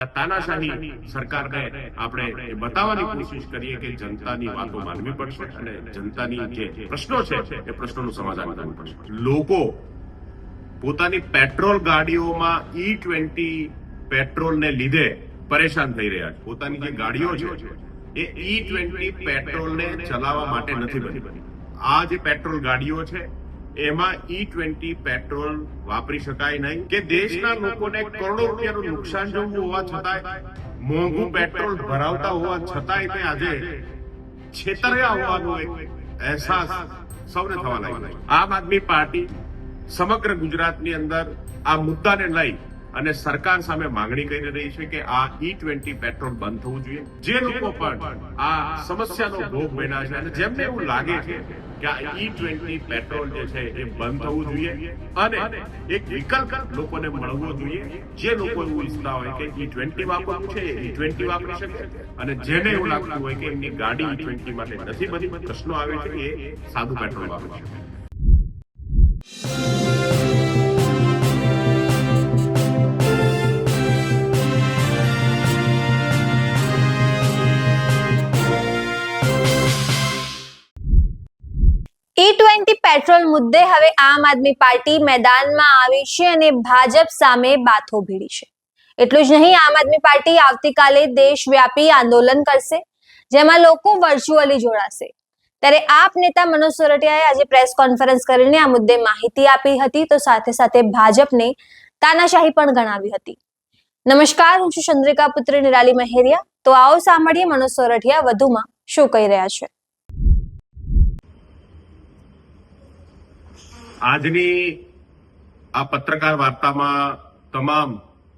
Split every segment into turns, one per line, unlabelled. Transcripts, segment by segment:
તાનાશાહી સરકારને આપણે એ બતાવવાની કોશિશ કરીએ કે જનતાની વાતો માનવી પડશે અને જનતાની જે પ્રશ્નો છે એ પ્રશ્નોનું સમાધાન કરવું પડશે. લોકો પોતાની પેટ્રોલ ગાડીઓમાં E20 પેટ્રોલને લીધે પરેશાન થઈ રહ્યા છે. પોતાની જે ગાડીઓ છે એ E20 પેટ્રોલને ચલાવવા માટે નથી બની. આ જે પેટ્રોલ ગાડીઓ છે એમાં E20 પેટ્રોલ વાપરી શકાય નહીં કે દેશના લોકોને કરોડો રૂપિયાનું નુકસાન જવું હોવા છતાંય મોંઘું પેટ્રોલ ભરાવતા હોવા છતાંય તે આજે છેતર્યા હોવાનો એક અહેસાસ સૌને થવા લાગ્યો. આમ આદમી પાર્ટી સમગ્ર ગુજરાતની અંદર આ મુદ્દાને લઈ અને સરકાર સામે માંગણી કરી રહી છે કે આ E20 પેટ્રોલ બંધ થવું જોઈએ. જે લોકો પણ આ સમસ્યાનો ભોગ બન્યા છે અને જેમને એવું લાગે છે કે આ E20 પેટ્રોલ જે છે એ બંધ થવું જોઈએ અને એક વિકલ્પ લોકોને મળવો જોઈએ. જે લોકો એવું ઈચ્છતા હોય કે E20 વાપરવું છે E20 વાપરી શકે અને જેને એવું લાગતું હોય કે એમની ગાડી E20 માટે નથી બની, પ્રશ્નો આવે છે એ સાદું પેટ્રોલ વાપરી શકે.
E20 પેટ્રોલ મુદ્દે હવે આમ આદમી પાર્ટી મેદાનમાં આવી છે અને ભાજપ સામે બાથો ભીડી છે. એટલું જ નહીં, આમ આદમી પાર્ટી આવતીકાલે દેશવ્યાપી આંદોલન કરશે, જેમાં લોકો વર્ચ્યુઅલી જોડાશે. ત્યારે આપ નેતા મનોજ સોરઠિયાએ આજે પ્રેસ કોન્ફરન્સ કરીને આ મુદ્દે માહિતી આપી હતી, તો સાથે સાથે ભાજપને તાનાશાહી પણ ગણાવી હતી. નમસ્કાર, હું છું ચંદ્રિકા પુત્રી નિરાલી મહેરિયા. તો આવો સાંભળીએ મનોજ સોરઠિયા વધુમાં શું કહી રહ્યા છે.
આજની આ પત્રકાર વાર્તામાં તમામ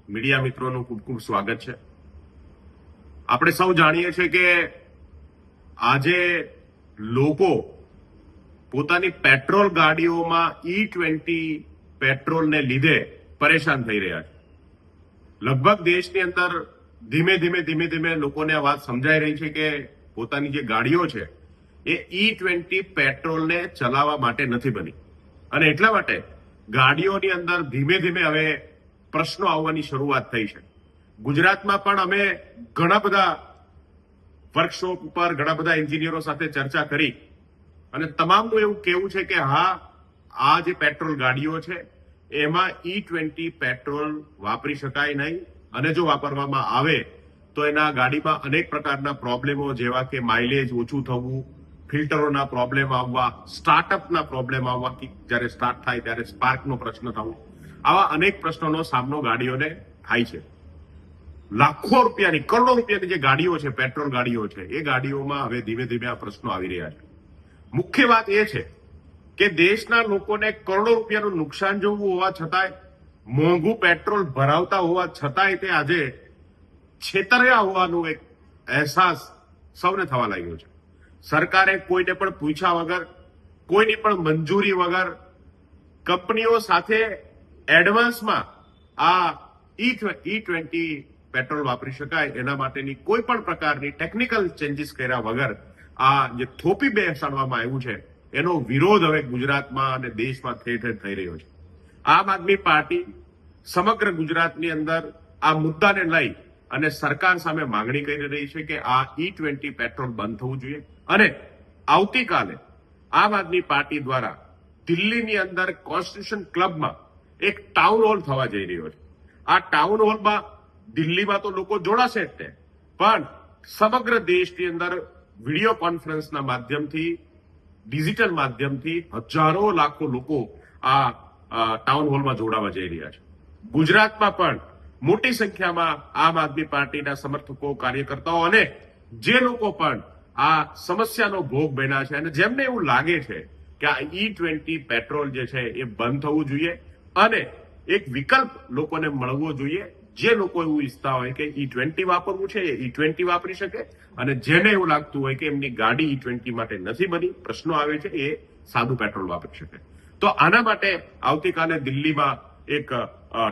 મીડિયા મિત્રોનું ખૂબ ખૂબ સ્વાગત છે. આપણે સૌ જાણીએ છીએ કે આજે લોકો પોતાની પેટ્રોલ ગાડીઓમાં E20 પેટ્રોલને લીધે પરેશાન થઈ રહ્યા છે. લગભગ દેશની અંદર ધીમે ધીમે લોકોને આ વાત સમજાઈ રહી છે કે પોતાની જે ગાડીઓ છે એ E20 પેટ્રોલને ચલાવવા માટે નથી બની અને એટલા માટે ગાડીઓની અંદર ધીમે હવે પ્રશ્નો આવવાની શરૂઆત થઈ છે. ગુજરાતમાં પણ અમે ઘણા બધા વર્કશોપ ઉપર ઘણા બધા એન્જિનિયરો સાથે ચર્ચા કરી અને તમામનું એવું કહેવું છે કે હા, આ જે પેટ્રોલ ગાડીઓ છે એમાં E20 પેટ્રોલ વાપરી શકાય નહીં અને જો વાપરવામાં આવે તો એના ગાડીમાં અનેક પ્રકારના પ્રોબ્લેમો જેવા કે માઇલેજ ઓછું થવું, ફિલ્ટરોના પ્રોબ્લેમ આવવા, સ્ટાર્ટઅપના પ્રોબ્લેમ આવવા, જ્યારે સ્ટાર્ટ થાય ત્યારે સ્પાર્કનો પ્રશ્ન થવો, આવા અનેક પ્રશ્નોનો સામનો ગાડીઓને થાય છે. લાખો રૂપિયાની, કરોડો રૂપિયાની જે ગાડીઓ છે, પેટ્રોલ ગાડીઓ છે, એ ગાડીઓમાં હવે ધીમે આ પ્રશ્નો આવી રહ્યા છે. મુખ્ય વાત એ છે કે દેશના લોકોને કરોડો રૂપિયાનું નુકસાન જવું હોવા છતાંય મોંઘું પેટ્રોલ ભરાવતા હોવા છતાંય તે આજે છેતર્યા હોવાનો એક અહેસાસ સૌને થવા લાગ્યો છે. સરકારે કોઈને પણ પૂછ્યા વગર, કોઈની પણ મંજૂરી વગર કંપનીઓ સાથે એડવાન્સમાં આ E20 પેટ્રોલ વાપરી શકાય એના માટેની કોઈ પણ પ્રકારની ટેકનિકલ ચેન્જીસ કર્યા વગર આ જે થોપી બેસાડવામાં આવ્યું છે એનો વિરોધ હવે ગુજરાતમાં અને દેશમાં ઠેર થઈ રહ્યો છે. આમ આદમી પાર્ટી સમગ્ર ગુજરાતની અંદર આ મુદ્દાને લઈ અને સરકાર સામે માંગણી કરી રહી છે કે આ E20 પેટ્રોલ બંધ થવું જોઈએ અને આવતીકાલે આમ આદમી પાર્ટી દ્વારા દિલ્હીની અંદર કોન્સ્ટિટ્યુશન ક્લબમાં એક ટાઉન હોલ થવા જઈ રહ્યો છે. આ ટાઉન હોલમાં દિલ્હીમાં તો લોકો જોડાશે જ તે, પણ સમગ્ર દેશની અંદર વિડીયો કોન્ફરન્સના માધ્યમથી, ડિજિટલ માધ્યમથી હજારો લાખો લોકો આ ટાઉન હોલમાં જોડાવા જઈ રહ્યા છે. ગુજરાતમાં પણ મોટી સંખ્યામાં આમ આદમી પાર્ટીના સમર્થકો, કાર્યકર્તાઓ અને જે લોકો પણ આ સમસ્યાનો ભોગ બન્યા છે અને જેમને એવું લાગે છે કે આ E20 પેટ્રોલ જે છે એ બંધ થવું જોઈએ અને એક વિકલ્પ લોકોને મળવો જોઈએ. જે લોકો એવું ઈચ્છતા હોય કે E20 વાપરવું છે E20 વાપરી શકે અને જેને એવું લાગતું હોય કે એમની ગાડી E20 માટે નથી બની, પ્રશ્નો આવે છે એ સાદું પેટ્રોલ વાપરી શકે. તો આના માટે આવતીકાલે દિલ્હીમાં એક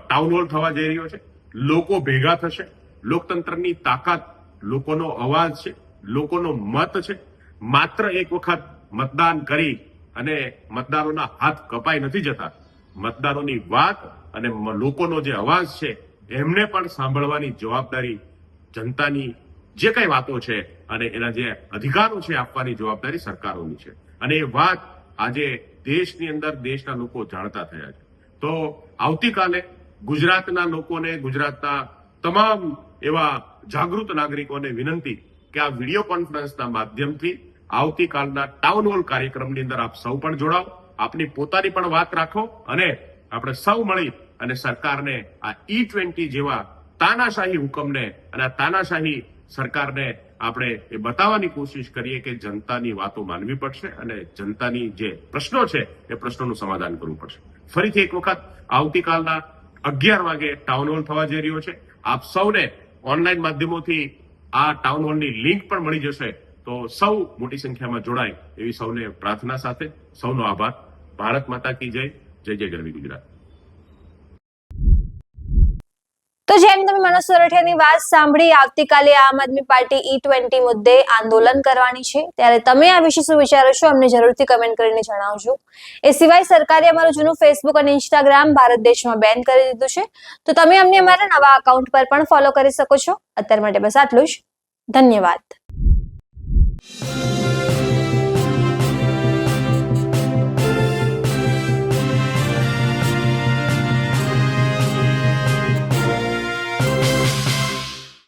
ટાઉન હોલ થવા જઈ રહ્યો છે. લોકો ભેગા થશે. લોકતંત્રની તાકાત લોકોનો અવાજ છે, લોકોનો મત છે. માત્ર એક વખત મતદાન કરી અને મતદારોના હાથ કપાઈ નથી જતા. મતદારોની વાત અને લોકોનો જે અવાજ છે એમને પણ સાંભળવાની જવાબદારી જનતાની જે કઈ વાતો છે અને એના જે અધિકારો છે આપવાની જવાબદારી સરકારોની છે. અને એ વાત આજે દેશની અંદર દેશના લોકો જાણતા થયા છે. તો આવતીકાલે ગુજરાતના લોકોને, ગુજરાતના તમામ એવા જાગૃત નાગરિકોને વિનંતી કે આ વિડીયો કોન્ફરન્સના માધ્યમથી આવતીકાલના ટાઉન હોલ કાર્યક્રમની અંદર આપ સૌ પણ જોડાઓ, આપની પોતાની પણ વાત રાખો અને આપણે સૌ મળી અને સરકારને આ E20 જેવા તાનાશાહી હુકમને અને આ તાનાશાહી સરકારને આપણે એ બતાવવાની કોશિશ કરીએ કે જનતાની વાતો માનવી પડશે અને જનતાની જે પ્રશ્નો છે એ પ્રશ્નોનું સમાધાન કરવું પડશે. ફરીથી એક વખત આવતીકાલના 11 વાગે ટાઉન હોલ થવા જઈ રહ્યો છે. આપ સૌને ઓનલાઈન માધ્યમોથી આ ટાઉન હોલની લિંક પણ મળી જશે. તો સૌ મોટી સંખ્યામાં જોડાય એવી સૌને પ્રાર્થના સાથે સૌનો આભાર. ભારત માતા કી જય. જય જય ગરવી ગુજરાત.
તો જેમ તમે મનોજ સોરઠિયાની વાત સાંભળી, આવતીકાલે આમ આદમી પાર્ટી E20 મુદ્દે આંદોલન કરવાની છે, ત્યારે તમે આ વિશે શું વિચારો છો અમને જરૂરથી કમેન્ટ કરીને જણાવજો. એ સિવાય સરકારે અમારું જૂનું ફેસબુક અને ઇન્સ્ટાગ્રામ ભારત દેશમાં બેન કરી દીધું છે, તો તમે અમને અમારા નવા અકાઉન્ટ પર પણ ફોલો કરી શકો છો. અત્યાર માટે બસ આટલું જ. ધન્યવાદ.